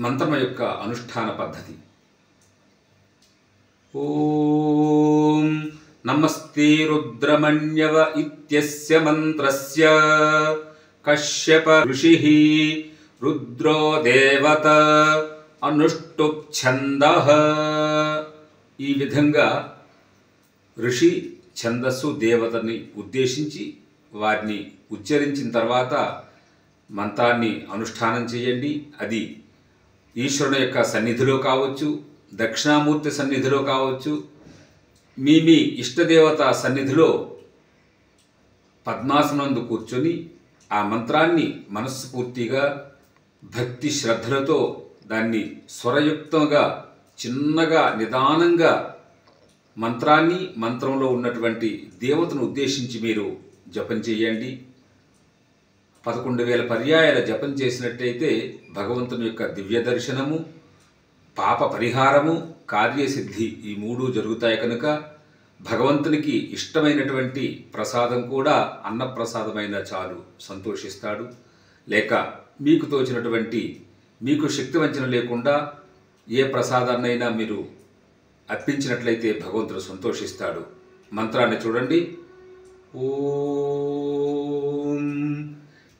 మంత్రం యొక్క అనుష్ఠాన పద్ధతి. ఓం నమస్తే రుద్రమణ్యవ ఇత్యస్య మంత్రస్య కశ్యప ఋషిః రుద్రో దేవత అనుష్టుప్ ఛందః. ఈ విధంగా ఋషి ఛందస్సు దేవతని ఉద్దేశించి వారిని ఉచ్చరించిన తర్వాత మంత్రాన్ని అనుష్ఠానం చేయండి. అది ఈశ్వరుని యొక్క సన్నిధిలో కావచ్చు, దక్షిణామూర్తి సన్నిధిలో కావచ్చు, మీ ఇష్టదేవత సన్నిధిలో పద్మాసనందు కూర్చొని ఆ మంత్రాన్ని మనస్ఫూర్తిగా భక్తి శ్రద్ధలతో దాన్ని స్వరయుక్తంగా చిన్నగా నిదానంగా మంత్రాన్ని మంత్రంలో ఉన్నటువంటి దేవతను ఉద్దేశించి మీరు జపం చేయండి. 11,000 పర్యాయాల జపం చేసినట్టయితే భగవంతుని యొక్క దివ్య దర్శనము, పాప పరిహారము, కార్యసిద్ధి ఈ 3 జరుగుతాయి. కనుక భగవంతునికి ఇష్టమైనటువంటి ప్రసాదం కూడా అన్నప్రసాదమైన చాలు సంతోషిస్తాడు. లేక మీకు తోచినటువంటి, మీకు శక్తి వంచన లేకుండా ఏ ప్రసాదాన్నైనా మీరు అర్పించినట్లయితే భగవంతుడు సంతోషిస్తాడు. మంత్రాన్ని చూడండి. ఓం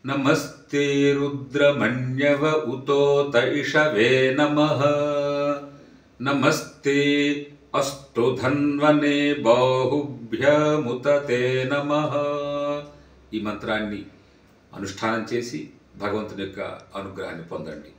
నమస్తే రుద్రమణ్యవ ఉతోత ఇషవే నమః. నమస్తే అస్తు ధన్వనే బాహుభ్యముతతే నమః. ఈ మంత్రాన్ని అనుష్ఠానం చేసి భగవంతుని యొక్క అనుగ్రహాన్ని పొందండి.